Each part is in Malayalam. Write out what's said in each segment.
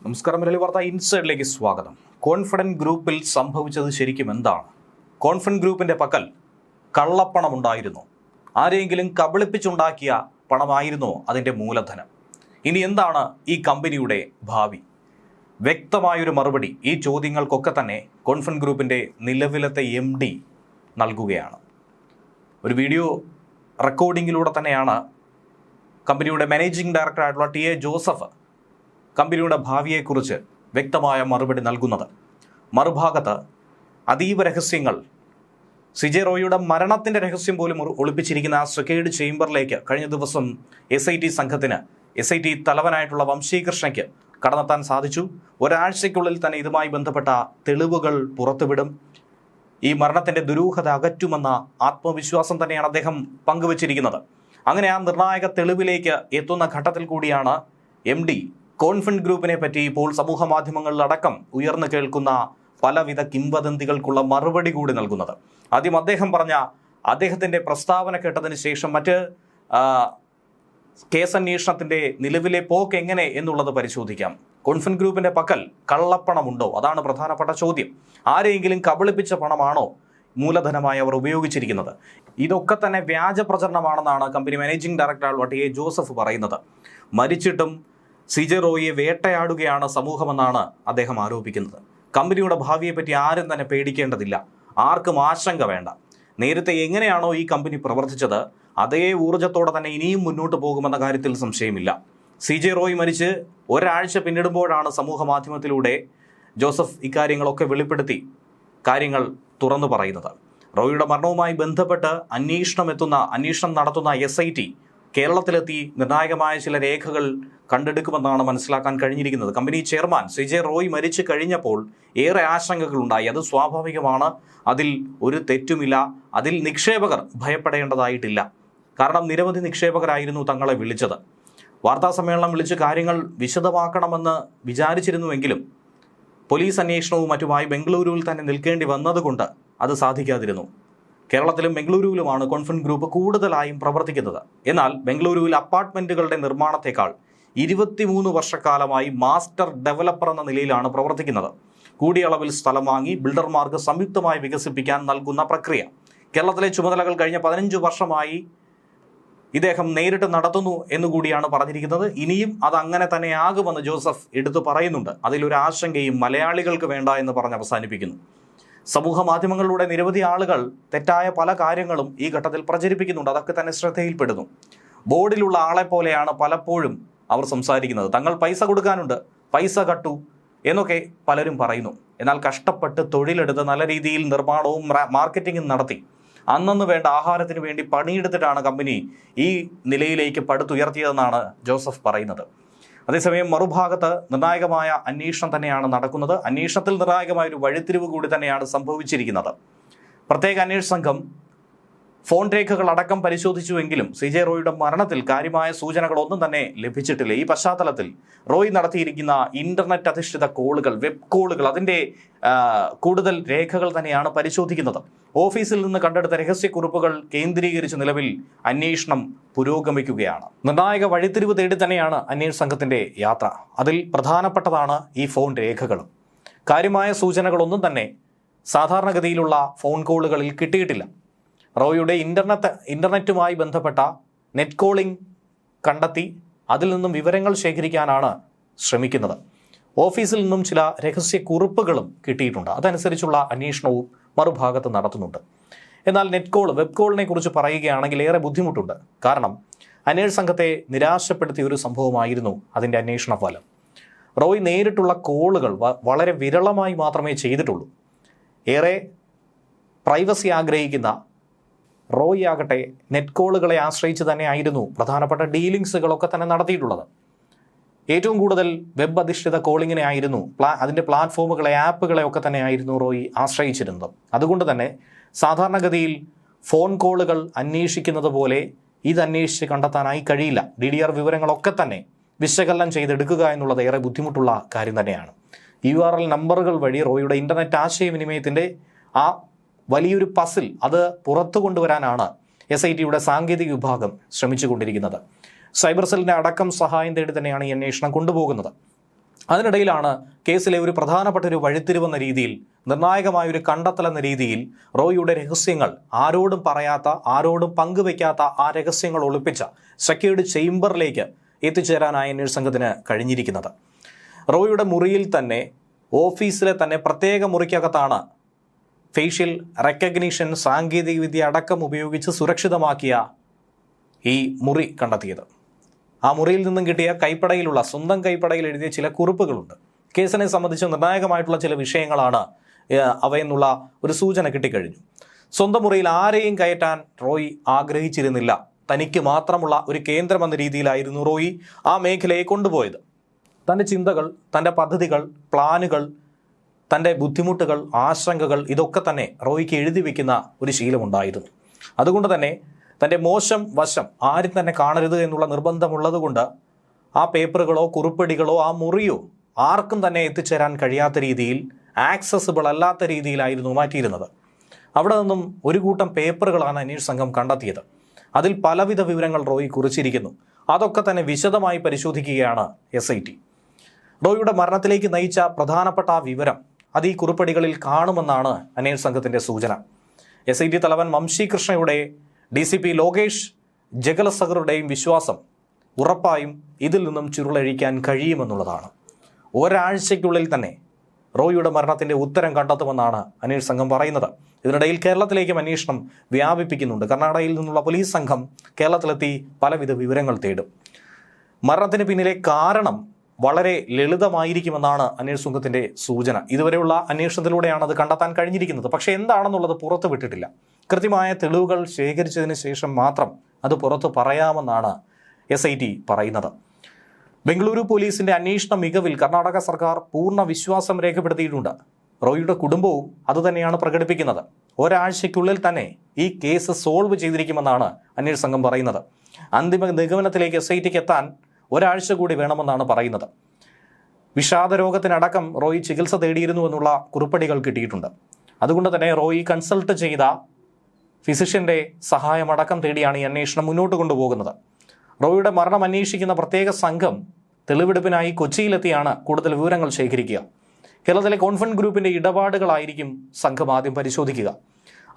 നമസ്കാരം. മലയാളി വാർത്ത ഇൻസൈഡിലേക്ക് സ്വാഗതം. കോൺഫിഡന്റ് ഗ്രൂപ്പിൽ സംഭവിച്ചത് ശരിക്കും എന്താണ്? കോൺഫിഡന്റ് ഗ്രൂപ്പിന്റെ പക്കൽ കള്ളപ്പണം ഉണ്ടായിരുന്നു. ആരെയെങ്കിലും കബളിപ്പിച്ചുണ്ടാക്കിയ പണമായിരുന്നോ അതിൻ്റെ മൂലധനം? ഇനി എന്താണ് ഈ കമ്പനിയുടെ ഭാവി? വ്യക്തമായൊരു മറുപടി ഈ ചോദ്യങ്ങൾക്കൊക്കെ തന്നെ കോൺഫിഡന്റ് ഗ്രൂപ്പിന്റെ നിലവിലത്തെ MD നൽകുകയാണ്. ഒരു വീഡിയോ റെക്കോർഡിങ്ങിലൂടെ തന്നെയാണ് കമ്പനിയുടെ മാനേജിംഗ് ഡയറക്ടറായിട്ടുള്ള TA ജോസഫ് കമ്പനിയുടെ ഭാവിയെക്കുറിച്ച് വ്യക്തമായ മറുപടി നൽകുന്നത്. മറുഭാഗത്ത് അതീവ രഹസ്യങ്ങൾ, സിജെ റോയിയുടെ മരണത്തിൻ്റെ രഹസ്യം പോലും ഒളിപ്പിച്ചിരിക്കുന്ന ആ സെക്യൂരിറ്റി ചേംബറിലേക്ക് കഴിഞ്ഞ ദിവസം SIT സംഘത്തിന്, SIT തലവനായിട്ടുള്ള വംശീകൃഷ്ണയ്ക്ക് കടന്നെത്താൻ സാധിച്ചു. ഒരാഴ്ചയ്ക്കുള്ളിൽ തന്നെ ഇതുമായി ബന്ധപ്പെട്ട തെളിവുകൾ പുറത്തുവിടും. ഈ മരണത്തിൻ്റെ ദുരൂഹത അകറ്റുമെന്ന ആത്മവിശ്വാസം തന്നെയാണ് അദ്ദേഹം പങ്കുവച്ചിരിക്കുന്നത്. അങ്ങനെ ആ നിർണായക തെളിവിലേക്ക് എത്തുന്ന ഘട്ടത്തിൽ കൂടിയാണ് MD കോൺഫിഡന്റ് ഗ്രൂപ്പിനെ പറ്റി ഇപ്പോൾ സമൂഹ മാധ്യമങ്ങളിലടക്കം ഉയർന്നു കേൾക്കുന്ന പലവിധ കിംവദന്തികൾക്കുള്ള മറുപടി കൂടി നൽകുന്നത്. ആദ്യം അദ്ദേഹം പറഞ്ഞ അദ്ദേഹത്തിൻ്റെ പ്രസ്താവന കേട്ടതിന് ശേഷം മറ്റ് കേസന്വേഷണത്തിൻ്റെ നിലവിലെ പോക്ക് എങ്ങനെ എന്നുള്ളത് പരിശോധിക്കാം. കോൺഫിഡന്റ് ഗ്രൂപ്പിൻ്റെ പക്കൽ കള്ളപ്പണമുണ്ടോ? അതാണ് പ്രധാനപ്പെട്ട ചോദ്യം. ആരെയെങ്കിലും കബളിപ്പിച്ച പണമാണോ മൂലധനമായി അവർ ഉപയോഗിച്ചിരിക്കുന്നത്? ഇതൊക്കെ തന്നെ വ്യാജ പ്രചരണമാണെന്നാണ് company managing director TA Joseph പറയുന്നത്. മരിച്ചിട്ടും സിജെ റോയിയെ വേട്ടയാടുകയാണ് സമൂഹമെന്നാണ് അദ്ദേഹം ആരോപിക്കുന്നത്. കമ്പനിയുടെ ഭാവിയെപ്പറ്റി ആരും തന്നെ പേടിക്കേണ്ടതില്ല, ആർക്കും ആശങ്ക വേണ്ട. നേരത്തെ എങ്ങനെയാണോ ഈ കമ്പനി പ്രവർത്തിച്ചത് അതേ ഊർജ്ജത്തോടെ തന്നെ ഇനിയും മുന്നോട്ട് പോകുമെന്ന കാര്യത്തിൽ സംശയമില്ല. സിജെ റോയ് മരിച്ച് ഒരാഴ്ച പിന്നിടുമ്പോഴാണ് സമൂഹ മാധ്യമത്തിലൂടെ ജോസഫ് ഇക്കാര്യങ്ങളൊക്കെ വെളിപ്പെടുത്തി കാര്യങ്ങൾ തുറന്നു പറയുന്നത്. റോയിയുടെ മരണവുമായി ബന്ധപ്പെട്ട് അന്വേഷണം നടത്തുന്ന SIT കേരളത്തിലെത്തി നിർണായകമായ ചില രേഖകൾ കണ്ടെടുക്കുമെന്നാണ് മനസ്സിലാക്കാൻ കഴിഞ്ഞിരിക്കുന്നത്. കമ്പനി ചെയർമാൻ സിജെ റോയ് മരിച്ചു കഴിഞ്ഞപ്പോൾ ഏറെ ആശങ്കകളുണ്ടായി. അത് സ്വാഭാവികമാണ്, അതിൽ ഒരു തെറ്റുമില്ല. അതിൽ നിക്ഷേപകർ ഭയപ്പെടേണ്ടതായിട്ടില്ല. കാരണം നിരവധി നിക്ഷേപകരായിരുന്നു തങ്ങളെ വിളിച്ചത്. വാർത്താസമ്മേളനം വിളിച്ച് കാര്യങ്ങൾ വിശദമാക്കണമെന്ന് വിചാരിച്ചിരുന്നുവെങ്കിലും പോലീസ് അന്വേഷണവും മറ്റുമായി ബംഗളൂരുവിൽ തന്നെ നിൽക്കേണ്ടി വന്നതുകൊണ്ട് അത് സാധിക്കാതിരുന്നു. കേരളത്തിലും ബംഗളൂരുവിലുമാണ് കോൺഫിഡന്റ് ഗ്രൂപ്പ് കൂടുതലായും പ്രവർത്തിക്കുന്നത്. എന്നാൽ ബംഗളൂരുവിൽ അപ്പാർട്ട്മെന്റുകളുടെ നിർമ്മാണത്തെക്കാൾ 23 വർഷക്കാലമായി മാസ്റ്റർ ഡെവലപ്പർ എന്ന നിലയിലാണ് പ്രവർത്തിക്കുന്നത്. കൂടിയ അളവിൽ സ്ഥലം വാങ്ങി ബിൽഡർമാർക്ക് സംയുക്തമായി വികസിപ്പിക്കാൻ നൽകുന്ന പ്രക്രിയ കേരളത്തിലെ ചുമതലകൾ കഴിഞ്ഞ 15 വർഷമായി ഇദ്ദേഹം നേരിട്ട് നടത്തുന്നു എന്നുകൂടിയാണ് പറഞ്ഞിരിക്കുന്നത്. ഇനിയും അത് അങ്ങനെ തന്നെയാകുമെന്ന് ജോസഫ് എടുത്തു പറയുന്നുണ്ട്. അതിലൊരു ആശങ്കയും മലയാളികൾക്ക് വേണ്ട എന്ന് പറഞ്ഞ് അവസാനിപ്പിക്കുന്നു. സമൂഹ മാധ്യമങ്ങളിലൂടെ നിരവധി ആളുകൾ തെറ്റായ പല കാര്യങ്ങളും ഈ ഘട്ടത്തിൽ പ്രചരിപ്പിക്കുന്നുണ്ട്. അതൊക്കെ തന്നെ ശ്രദ്ധയിൽപ്പെടുന്നു. ബോർഡിലുള്ള ആളെ പോലെയാണ് പലപ്പോഴും അവർ സംസാരിക്കുന്നത്. തങ്ങൾ പൈസ കൊടുക്കാനുണ്ട്, പൈസ കട്ടു എന്നൊക്കെ പലരും പറയുന്നു. എന്നാൽ കഷ്ടപ്പെട്ട് തൊഴിലെടുത്ത് നല്ല രീതിയിൽ നിർമ്മാണവും മാർക്കറ്റിംഗും നടത്തി അന്നന്ന് വേണ്ട ആഹാരത്തിന് വേണ്ടി പണിയെടുത്തിട്ടാണ് കമ്പനി ഈ നിലയിലേക്ക് പടുത്തുയർത്തിയതെന്നാണ് ജോസഫ് പറയുന്നത്. അതേസമയം മറുഭാഗത്ത് നിർണായകമായ അന്വേഷണം തന്നെയാണ് നടക്കുന്നത്. അന്വേഷണത്തിൽ നിർണായകമായ ഒരു വഴിത്തിരിവ് കൂടി തന്നെയാണ് സംഭവിച്ചിരിക്കുന്നത്. പ്രത്യേക അന്വേഷണ സംഘം ഫോൺ രേഖകൾ അടക്കം പരിശോധിച്ചുവെങ്കിലും സിജെ റോയിയുടെ മരണത്തിൽ കാര്യമായ സൂചനകളൊന്നും തന്നെ ലഭിച്ചിട്ടില്ല. ഈ പശ്ചാത്തലത്തിൽ റോയ് നടത്തിയിരിക്കുന്ന ഇന്റർനെറ്റ് അധിഷ്ഠിത കോളുകൾ, വെബ് കോളുകൾ, അതിൻ്റെ കൂടുതൽ രേഖകൾ തന്നെയാണ് പരിശോധിക്കുന്നത്. ഓഫീസിൽ നിന്ന് കണ്ടെടുത്ത രഹസ്യക്കുറിപ്പുകൾ കേന്ദ്രീകരിച്ച് നിലവിൽ അന്വേഷണം പുരോഗമിക്കുകയാണ്. നിർണായക വഴിത്തിരിവ് തേടി തന്നെയാണ് അന്വേഷണ സംഘത്തിന്റെ യാത്ര. അതിൽ പ്രധാനപ്പെട്ടതാണ് ഈ ഫോൺ രേഖകളും. കാര്യമായ സൂചനകളൊന്നും തന്നെ സാധാരണഗതിയിലുള്ള ഫോൺ കോളുകളിൽ കിട്ടിയിട്ടില്ല. റോയിയുടെ ഇന്റർനെറ്റുമായി ബന്ധപ്പെട്ട നെറ്റ് കോളിംഗ് കണ്ടെത്തി അതിൽ നിന്നും വിവരങ്ങൾ ശേഖരിക്കാനാണ് ശ്രമിക്കുന്നത്. ഓഫീസിൽ നിന്നും ചില രഹസ്യക്കുറിപ്പുകളും കിട്ടിയിട്ടുണ്ട്. അതനുസരിച്ചുള്ള അന്വേഷണവും മറുഭാഗത്ത് നടത്തുന്നുണ്ട്. എന്നാൽ നെറ്റ് കോൾ, വെബ് കോളിനെ കുറിച്ച് പറയുകയാണെങ്കിൽ ഏറെ ബുദ്ധിമുട്ടുണ്ട്. കാരണം അന്വേഷണ സംഘത്തെ നിരാശപ്പെടുത്തിയ ഒരു സംഭവമായിരുന്നു അതിൻ്റെ അന്വേഷണ ഫലം. റോയ് നേരിട്ടുള്ള കോളുകൾ വളരെ വിരളമായി മാത്രമേ ചെയ്തിട്ടുള്ളൂ. ഏറെ പ്രൈവസി ആഗ്രഹിക്കുന്ന റോയ് ആകട്ടെ നെറ്റ് കോളുകളെ ആശ്രയിച്ച് തന്നെയായിരുന്നു പ്രധാനപ്പെട്ട ഡീലിങ്സുകളൊക്കെ തന്നെ നടത്തിയിട്ടുള്ളത്. ഏറ്റവും കൂടുതൽ വെബ് അധിഷ്ഠിത കോളിങ്ങിനെ ആയിരുന്നു, അതിൻ്റെ പ്ലാറ്റ്ഫോമുകളെ, ആപ്പുകളെ ഒക്കെ തന്നെയായിരുന്നു റോയ് ആശ്രയിച്ചിരുന്നത്. അതുകൊണ്ട് തന്നെ സാധാരണഗതിയിൽ ഫോൺ കോളുകൾ അന്വേഷിക്കുന്നത് പോലെ ഇത് അന്വേഷിച്ച് കണ്ടെത്താനായി കഴിയില്ല. DDR വിവരങ്ങളൊക്കെ തന്നെ വിശകലനം ചെയ്തെടുക്കുക എന്നുള്ളത് ഏറെ ബുദ്ധിമുട്ടുള്ള കാര്യം തന്നെയാണ്. URL നമ്പറുകൾ വഴി റോയിയുടെ ഇന്റർനെറ്റ് ആശയവിനിമയത്തിൻ്റെ ആ വലിയൊരു പസിൽ അത് പുറത്തു കൊണ്ടുവരാനാണ് SITയുടെ സാങ്കേതിക വിഭാഗം ശ്രമിച്ചുകൊണ്ടിരിക്കുന്നത്. സൈബർ സെല്ലിൻ്റെ അടക്കം സഹായം തേടി തന്നെയാണ് ഈ അന്വേഷണം കൊണ്ടുപോകുന്നത്. അതിനിടയിലാണ് കേസിലെ ഒരു പ്രധാനപ്പെട്ട ഒരു വഴിത്തിരിവെന്ന രീതിയിൽ, നിർണായകമായ ഒരു കണ്ടെത്തൽ എന്ന രീതിയിൽ റോയിയുടെ രഹസ്യങ്ങൾ, ആരോടും പറയാത്ത, ആരോടും പങ്കുവെക്കാത്ത ആ രഹസ്യങ്ങൾ ഒളിപ്പിച്ച സെക്യൂർഡ് ചേംബറിലേക്ക് എത്തിച്ചേരാനായി അന്വേഷണ സംഘത്തിന് കഴിഞ്ഞിരിക്കുന്നത്. റോയിയുടെ മുറിയിൽ തന്നെ, ഓഫീസിലെ തന്നെ പ്രത്യേക മുറിക്കകത്താണ് ഫേഷ്യൽ റെക്കഗ്നിഷൻ സാങ്കേതികവിദ്യ അടക്കം ഉപയോഗിച്ച് സുരക്ഷിതമാക്കിയ ഈ മുറി കണ്ടെത്തിയത്. ആ മുറിയിൽ നിന്നും കിട്ടിയ കൈപ്പടയിലുള്ള, സ്വന്തം കൈപ്പടയിൽ എഴുതിയ ചില കുറിപ്പുകളുണ്ട്. കേസിനെ സംബന്ധിച്ച് നിർണായകമായിട്ടുള്ള ചില വിഷയങ്ങളാണ് അവയെന്നുള്ള ഒരു സൂചന കിട്ടിക്കഴിഞ്ഞു. സ്വന്തം മുറിയിൽ ആരെയും കയറ്റാൻ റോയി ആഗ്രഹിച്ചിരുന്നില്ല. തനിക്ക് മാത്രമുള്ള ഒരു കേന്ദ്രമെന്ന രീതിയിലായിരുന്നു റോയി ആ മേഖലയെ കൊണ്ടുപോയത്. തൻ്റെ ചിന്തകൾ, തൻ്റെ പദ്ധതികൾ, പ്ലാനുകൾ, തൻ്റെ ബുദ്ധിമുട്ടുകൾ, ആശങ്കകൾ ഇതൊക്കെ തന്നെ റോയിക്ക് എഴുതി വയ്ക്കുന്ന ഒരു ശീലമുണ്ടായിരുന്നു. അതുകൊണ്ട് തന്നെ തൻ്റെ മോശം വശം ആരും തന്നെ കാണരുത് എന്നുള്ള നിർബന്ധമുള്ളതുകൊണ്ട് ആ പേപ്പറുകളോ കുറിപ്പടികളോ ആ മുറിയോ ആർക്കും തന്നെ എത്തിച്ചേരാൻ കഴിയാത്ത രീതിയിൽ, ആക്സസിബിൾ അല്ലാത്ത രീതിയിലായിരുന്നു മാറ്റിയിരുന്നത്. അവിടെ നിന്നും ഒരു കൂട്ടം പേപ്പറുകളാണ് അന്വേഷണ സംഘം കണ്ടെത്തിയത്. അതിൽ പലവിധ വിവരങ്ങൾ റോയി കുറിച്ചിരിക്കുന്നു. അതൊക്കെ തന്നെ വിശദമായി പരിശോധിക്കുകയാണ് SIT. റോയിയുടെ മരണത്തിലേക്ക് നയിച്ച പ്രധാനപ്പെട്ട ആ വിവരം അത് ഈ കുറിപ്പടികളിൽ കാണുമെന്നാണ് അന്വേഷണ സംഘത്തിൻ്റെ സൂചന. SIT തലവൻ വംശി കൃഷ്ണയുടെ, DCP ലോകേഷ് ജഗലസഗറുടെയും വിശ്വാസം ഉറപ്പായും ഇതിൽ നിന്നും ചുരുളഴിക്കാൻ കഴിയുമെന്നുള്ളതാണ്. ഒരാഴ്ചയ്ക്കുള്ളിൽ തന്നെ റോയിയുടെ മരണത്തിൻ്റെ ഉത്തരം കണ്ടെത്തുമെന്നാണ് അന്വേഷണ സംഘം പറയുന്നത്. ഇതിനിടയിൽ കേരളത്തിലേക്കും അന്വേഷണം വ്യാപിപ്പിക്കുന്നുണ്ട്. കർണാടകയിൽ നിന്നുള്ള പോലീസ് സംഘം കേരളത്തിലെത്തി പലവിധ വിവരങ്ങൾ തേടും. മരണത്തിന് പിന്നിലെ കാരണം വളരെ ലളിതമായിരിക്കുമെന്നാണ് അന്വേഷണ സംഘത്തിൻ്റെ സൂചന. ഇതുവരെയുള്ള അന്വേഷണത്തിലൂടെയാണ് അത് കണ്ടെത്താൻ കഴിഞ്ഞിരിക്കുന്നത്. പക്ഷേ എന്താണെന്നുള്ളത് പുറത്തു വിട്ടിട്ടില്ല. കൃത്യമായ തെളിവുകൾ ശേഖരിച്ചതിന് ശേഷം മാത്രം അത് പുറത്തു പറയാമെന്നാണ് SIT പറയുന്നത്. ബംഗളൂരു പോലീസിന്റെ അന്വേഷണ മികവിൽ കർണാടക സർക്കാർ പൂർണ്ണ വിശ്വാസം രേഖപ്പെടുത്തിയിട്ടുണ്ട്. റോയിയുടെ കുടുംബവും അതുതന്നെയാണ് പ്രകടിപ്പിക്കുന്നത്. ഒരാഴ്ചയ്ക്കുള്ളിൽ തന്നെ ഈ കേസ് സോൾവ് ചെയ്തിരിക്കുമെന്നാണ് അന്വേഷണ സംഘം പറയുന്നത്. അന്തിമ നിഗമനത്തിലേക്ക് SITക്ക് എത്താൻ ഒരാഴ്ച കൂടി വേണമെന്നാണ് പറയുന്നത്. വിഷാദ രോഗത്തിനടക്കം റോയി ചികിത്സ തേടിയിരുന്നുവെന്നുള്ള കുറിപ്പടികൾ കിട്ടിയിട്ടുണ്ട്. അതുകൊണ്ട് തന്നെ റോയി കൺസൾട്ട് ചെയ്ത ഫിസിഷ്യന്റെ സഹായമടക്കം തേടിയാണ് ഈ അന്വേഷണം മുന്നോട്ട് കൊണ്ടുപോകുന്നത്. റോയിയുടെ മരണം അന്വേഷിക്കുന്ന പ്രത്യേക സംഘം തെളിവെടുപ്പിനായി കൊച്ചിയിലെത്തിയാണ് കൂടുതൽ വിവരങ്ങൾ ശേഖരിക്കുക. കേരളത്തിലെ കോൺഫിഡൻസ് ഗ്രൂപ്പിന്റെ ഇടപാടുകളായിരിക്കും സംഘം ആദ്യം പരിശോധിക്കുക.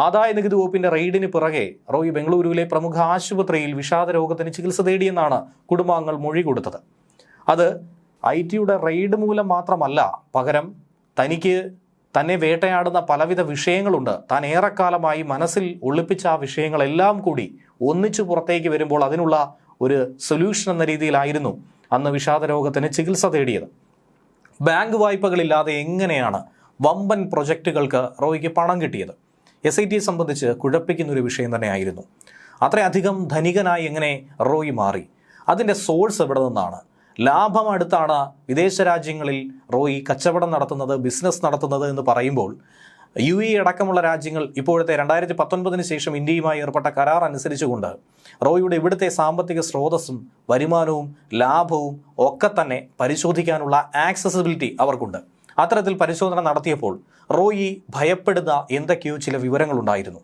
ആദായ നികുതി വകുപ്പിന്റെ റെയ്ഡിന് പിറകെ റോയി ബംഗളൂരുവിലെ പ്രമുഖ ആശുപത്രിയിൽ വിഷാദ രോഗത്തിന് ചികിത്സ തേടിയെന്നാണ് കുടുംബാംഗങ്ങൾ മൊഴി കൊടുത്തത്. അത് IT-യുടെ റെയ്ഡ് മൂലം മാത്രമല്ല, പകരം തനിക്ക് തന്നെ വേട്ടയാടുന്ന പലവിധ വിഷയങ്ങളുണ്ട്. താൻ ഏറെക്കാലമായി മനസ്സിൽ ഒളിപ്പിച്ച ആ വിഷയങ്ങളെല്ലാം കൂടി ഒന്നിച്ചു പുറത്തേക്ക് വരുമ്പോൾ അതിനുള്ള ഒരു സൊല്യൂഷൻ എന്ന രീതിയിലായിരുന്നു അന്ന് വിഷാദ രോഗത്തിന് ചികിത്സ തേടിയത്. ബാങ്ക് വായ്പകളില്ലാതെ എങ്ങനെയാണ് വമ്പൻ പ്രൊജക്റ്റുകൾക്ക് റോയിക്ക് പണം കിട്ടിയത്? SITയെ സംബന്ധിച്ച് കുഴപ്പിക്കുന്നൊരു വിഷയം തന്നെയായിരുന്നു. അത്രയധികം ധനികനായി എങ്ങനെ റോയി മാറി? അതിൻ്റെ സോഴ്സ് എവിടെ നിന്നാണ്? ലാഭം അടുത്താണ് വിദേശ രാജ്യങ്ങളിൽ റോയി കച്ചവടം നടത്തുന്നത്, ബിസിനസ് നടത്തുന്നത് എന്ന് പറയുമ്പോൾ UAE അടക്കമുള്ള രാജ്യങ്ങൾ ഇപ്പോഴത്തെ 2019 ശേഷം ഇന്ത്യയുമായി ഏർപ്പെട്ട കരാർ അനുസരിച്ചുകൊണ്ട് റോയിയുടെ ഇവിടുത്തെ സാമ്പത്തിക സ്രോതസ്സും വരുമാനവും ലാഭവും ഒക്കെ തന്നെ പരിശോധിക്കാനുള്ള ആക്സസിബിലിറ്റി അവർക്കുണ്ട്. അത്തരത്തിൽ പരിശോധന നടത്തിയപ്പോൾ റോയി ഭയപ്പെടുന്ന എന്തൊക്കെയോ ചില വിവരങ്ങളുണ്ടായിരുന്നു.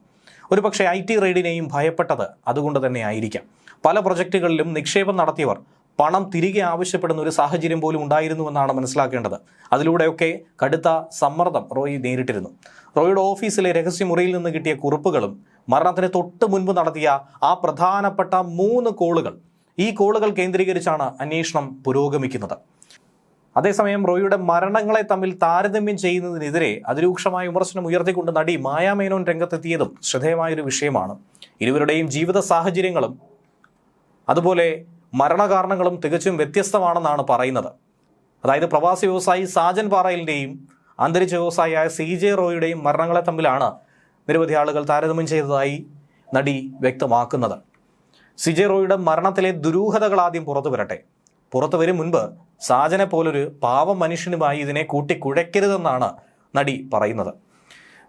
ഒരുപക്ഷെ IT റെയ്ഡിനെയും ഭയപ്പെട്ടത് അതുകൊണ്ട് തന്നെ ആയിരിക്കാം. പല പ്രൊജക്റ്റുകളിലും നിക്ഷേപം നടത്തിയവർ പണം തിരികെ ആവശ്യപ്പെടുന്ന ഒരു സാഹചര്യം പോലും ഉണ്ടായിരുന്നുവെന്നാണ് മനസ്സിലാക്കേണ്ടത്. അതിലൂടെയൊക്കെ കടുത്ത സമ്മർദ്ദം റോയി നേരിട്ടിരുന്നു. റോയിയുടെ ഓഫീസിലെ രഹസ്യമുറിയിൽ നിന്ന് കിട്ടിയ കുറിപ്പുകളും മരണത്തിന് തൊട്ട് മുൻപ് നടത്തിയ ആ പ്രധാനപ്പെട്ട 3 കോളുകൾ, ഈ കോളുകൾ കേന്ദ്രീകരിച്ചാണ് അന്വേഷണം പുരോഗമിക്കുന്നത്. അതേസമയം റോയിയുടെ മരണങ്ങളെ തമ്മിൽ താരതമ്യം ചെയ്യുന്നതിനെതിരെ അതിരൂക്ഷമായ വിമർശനം ഉയർത്തിക്കൊണ്ട് നടി മായാ മേനോൻ രംഗത്തെത്തിയതും ശ്രദ്ധേയമായൊരു വിഷയമാണ്. ഇരുവരുടെയും ജീവിത സാഹചര്യങ്ങളും അതുപോലെ മരണകാരണങ്ങളും തികച്ചും വ്യത്യസ്തമാണെന്നാണ് പറയുന്നത്. അതായത് പ്രവാസി വ്യവസായി സാജൻ പാറയിലിൻ്റെയും അന്തരിച്ച വ്യവസായിയായ CJ റോയിയുടെയും മരണങ്ങളെ തമ്മിലാണ് നിരവധി ആളുകൾ താരതമ്യം ചെയ്തതായി നടി വ്യക്തമാക്കുന്നത്. CJ റോയിയുടെ മരണത്തിലെ ദുരൂഹതകൾ ആദ്യം പുറത്തു വരട്ടെ. പുറത്തു വരും മുൻപ് സാജനെ പോലൊരു പാവം മനുഷ്യനുമായി ഇതിനെ കൂട്ടിക്കുഴയ്ക്കരുതെന്നാണ് നടി പറയുന്നത്.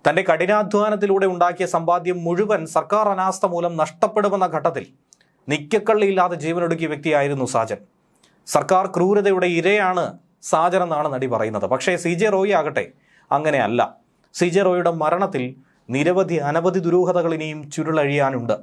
തൻ്റെ കഠിനാധ്വാനത്തിലൂടെ ഉണ്ടാക്കിയ സമ്പാദ്യം മുഴുവൻ സർക്കാർ അനാസ്ഥ മൂലം നഷ്ടപ്പെടുമെന്ന ഘട്ടത്തിൽ നിക്കക്കള്ളിയില്ലാതെ ജീവനൊടുക്കിയ വ്യക്തിയായിരുന്നു സാജൻ. സർക്കാർ ക്രൂരതയുടെ ഇരയാണ് സാജൻ എന്നാണ് നടി പറയുന്നത്. പക്ഷേ CJ റോയി ആകട്ടെ അങ്ങനെയല്ല. CJ റോയിയുടെ മരണത്തിൽ അനവധി ദുരൂഹതകൾ ഇനിയും ചുരുളഴിയാനുണ്ട്.